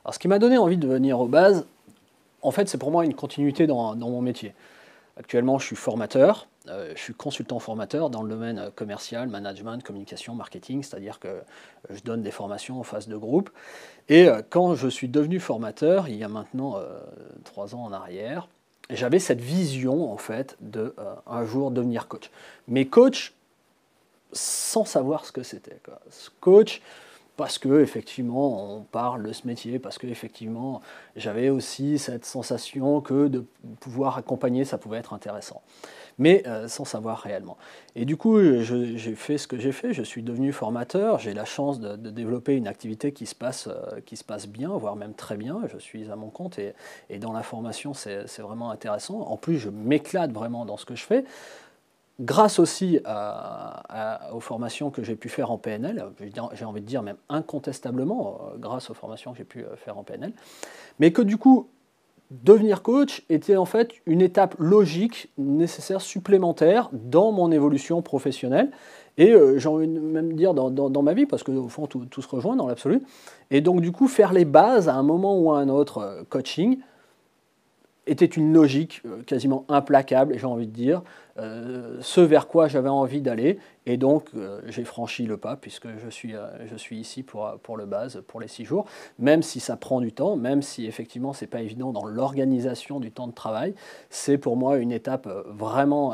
Alors, ce qui m'a donné envie de venir aux bases, en fait, c'est pour moi une continuité dans mon métier. Actuellement, je suis formateur, je suis consultant formateur dans le domaine commercial, management, communication, marketing, c'est-à-dire que je donne des formations en phase de groupe. Et quand je suis devenu formateur, il y a maintenant 3 ans en arrière, j'avais cette vision en fait de un jour devenir coach. Mais coach sans savoir ce que c'était, quoi. Coach parce que effectivement on parle de ce métier, parce que effectivement j'avais aussi cette sensation que de pouvoir accompagner, ça pouvait être intéressant, mais sans savoir réellement. Et du coup, j'ai fait ce que j'ai fait, je suis devenu formateur, j'ai la chance de développer une activité qui se passe bien, voire même très bien, je suis à mon compte et dans la formation c'est vraiment intéressant. En plus, je m'éclate vraiment dans ce que je fais. Grâce aussi aux formations que j'ai pu faire en PNL, j'ai envie de dire même incontestablement, grâce aux formations que j'ai pu faire en PNL, mais que du coup, devenir coach était en fait une étape logique, nécessaire, supplémentaire dans mon évolution professionnelle, et j'ai envie de même dire dans ma vie, parce qu'au fond tout se rejoint dans l'absolu, et donc du coup faire les bases à un moment ou à un autre coaching, était une logique quasiment implacable, j'ai envie de dire, ce vers quoi j'avais envie d'aller, et donc j'ai franchi le pas, puisque je suis ici pour le base, pour les 6 jours, même si ça prend du temps, même si effectivement c'est pas évident dans l'organisation du temps de travail, c'est pour moi une étape vraiment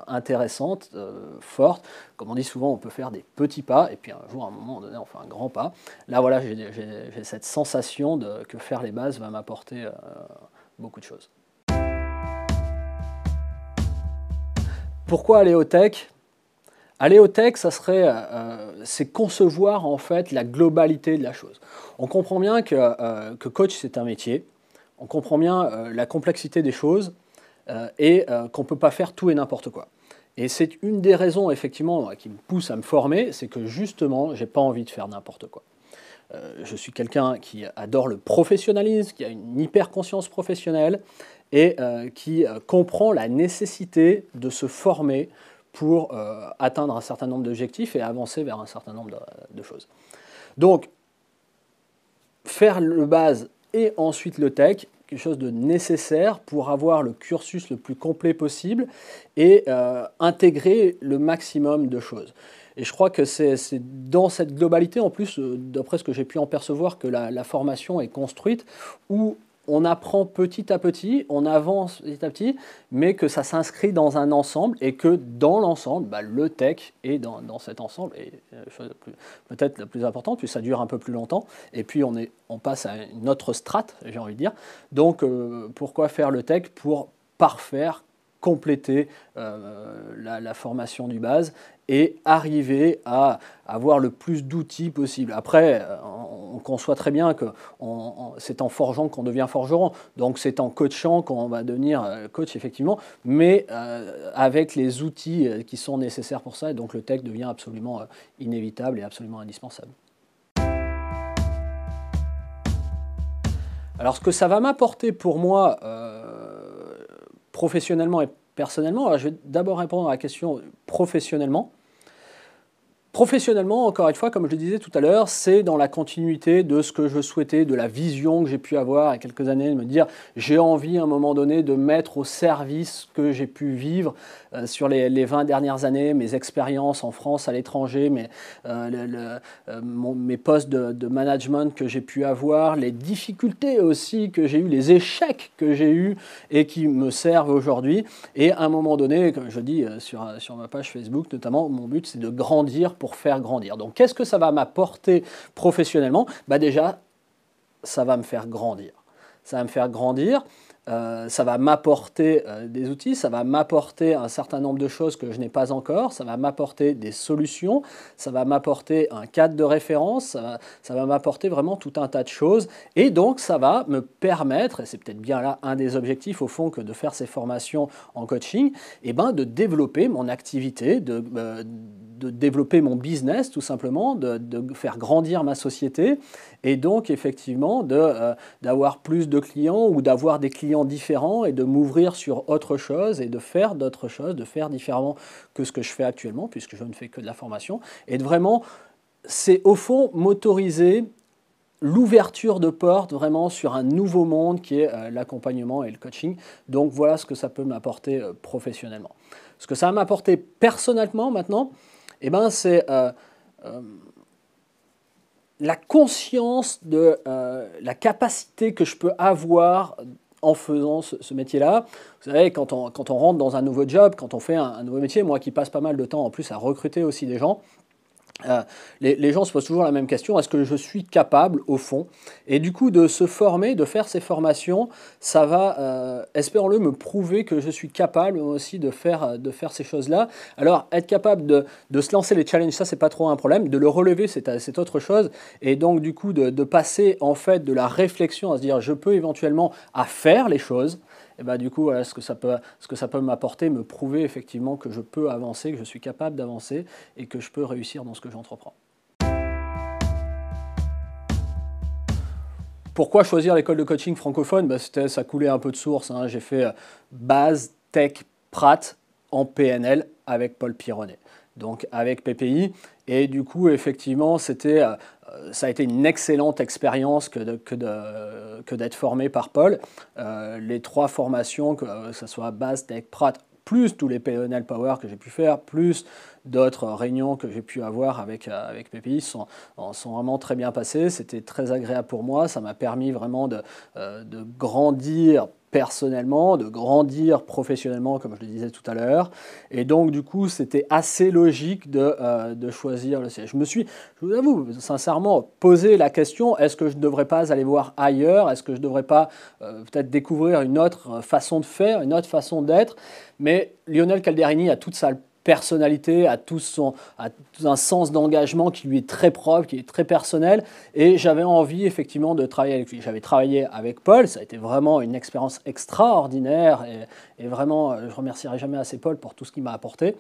intéressante, forte. Comme on dit souvent, on peut faire des petits pas, et puis un jour, à un moment donné, on fait un grand pas. Là, voilà, j'ai cette sensation que faire les bases va m'apporter beaucoup de choses. Pourquoi aller au tech? Aller au tech, c'est concevoir en fait la globalité de la chose. On comprend bien que coach c'est un métier, on comprend bien la complexité des choses et qu'on ne peut pas faire tout et n'importe quoi. Et c'est une des raisons effectivement qui me pousse à me former, c'est que justement j'ai pas envie de faire n'importe quoi. Je suis quelqu'un qui adore le professionnalisme, qui a une hyper conscience professionnelle et qui comprend la nécessité de se former pour atteindre un certain nombre d'objectifs et avancer vers un certain nombre de choses. Donc, faire le base et ensuite le tech, quelque chose de nécessaire pour avoir le cursus le plus complet possible et intégrer le maximum de choses. Et je crois que c'est dans cette globalité, en plus, d'après ce que j'ai pu en percevoir, que la formation est construite, où on apprend petit à petit, on avance petit à petit, mais que ça s'inscrit dans un ensemble et que dans l'ensemble, le tech est dans cet ensemble. Et peut-être la plus importante, puis ça dure un peu plus longtemps, et puis on passe à une autre strate, j'ai envie de dire. Donc pourquoi faire le tech? Pour parfaire, compléter la formation du base et arriver à avoir le plus d'outils possible. Après, on conçoit très bien que c'est en forgeant qu'on devient forgeron, donc c'est en coachant qu'on va devenir coach effectivement, mais avec les outils qui sont nécessaires pour ça, et donc le tech devient absolument inévitable et absolument indispensable. Alors ce que ça va m'apporter pour moi professionnellement et personnellement, alors je vais d'abord répondre à la question professionnellement. Professionnellement, encore une fois, comme je le disais tout à l'heure, c'est dans la continuité de ce que je souhaitais, de la vision que j'ai pu avoir il y a quelques années, de me dire j'ai envie à un moment donné de mettre au service ce que j'ai pu vivre sur les 20 dernières années, mes expériences en France, à l'étranger, mes postes de management que j'ai pu avoir, les difficultés aussi que j'ai eues, les échecs que j'ai eus et qui me servent aujourd'hui. Et à un moment donné, comme je dis sur ma page Facebook notamment, mon but c'est de grandir pour faire grandir. Donc qu'est-ce que ça va m'apporter professionnellement? Déjà, ça va me faire grandir. Ça va me faire grandir, ça va m'apporter des outils, ça va m'apporter un certain nombre de choses que je n'ai pas encore, ça va m'apporter des solutions, ça va m'apporter un cadre de référence, ça va m'apporter vraiment tout un tas de choses. Et donc ça va me permettre, et c'est peut-être bien là un des objectifs au fond que de faire ces formations en coaching, de développer mon activité, de développer mon business tout simplement, de faire grandir ma société et donc effectivement d'avoir plus de clients ou d'avoir des clients différents et de m'ouvrir sur autre chose et de faire d'autres choses, de faire différemment que ce que je fais actuellement puisque je ne fais que de la formation et de vraiment, c'est au fond m'autoriser l'ouverture de porte vraiment sur un nouveau monde qui est l'accompagnement et le coaching. Donc voilà ce que ça peut m'apporter professionnellement. Ce que ça va m'apporter personnellement maintenant, eh ben, c'est la conscience de la capacité que je peux avoir en faisant ce métier-là. Vous savez, quand on rentre dans un nouveau job, quand on fait un nouveau métier, moi qui passe pas mal de temps en plus à recruter aussi des gens, les gens se posent toujours la même question, est-ce que je suis capable au fond? Et du coup, de se former, de faire ces formations, ça va, espérons-le, me prouver que je suis capable aussi de faire ces choses-là. Alors, être capable de se lancer les challenges, ça, c'est pas trop un problème. De le relever, c'est autre chose. Et donc, du coup, de passer en fait de la réflexion à se dire, je peux éventuellement à faire les choses. Et bah, du coup, voilà, ce que ça peut m'apporter, me prouver effectivement que je peux avancer, que je suis capable d'avancer et que je peux réussir dans ce que j'entreprends. Pourquoi choisir l'école de coaching francophone? Bah, ça coulait un peu de source, hein. J'ai fait base, tech, prat en PNL avec Paul Pironnet, donc avec PPI. Et du coup, effectivement, ça a été une excellente expérience que d'être formé par Paul. Les 3 formations, que ce soit base, tech, prat, plus tous les PNL Power que j'ai pu faire, plus d'autres réunions que j'ai pu avoir avec PPI sont vraiment très bien passées. C'était très agréable pour moi. Ça m'a permis vraiment de grandir personnellement, de grandir professionnellement, comme je le disais tout à l'heure. Et donc, du coup, c'était assez logique de choisir le siège. Je vous avoue, sincèrement, posé la question, est-ce que je ne devrais pas aller voir ailleurs? Est-ce que je ne devrais pas peut-être découvrir une autre façon de faire, une autre façon d'être? Mais Lionel Calderini a toute sa personnalité, a tout un sens d'engagement qui lui est très propre, qui est très personnel, et j'avais envie effectivement de travailler avec lui. J'avais travaillé avec Paul, ça a été vraiment une expérience extraordinaire, et vraiment, je ne remercierai jamais assez Paul pour tout ce qu'il m'a apporté.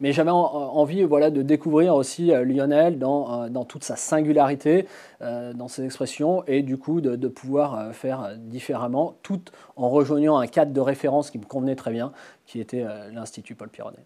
Mais j'avais envie, voilà, de découvrir aussi Lionel dans toute sa singularité, dans ses expressions, et du coup de pouvoir faire différemment, tout en rejoignant un cadre de référence qui me convenait très bien, qui était l'Institut Paul Pironnet.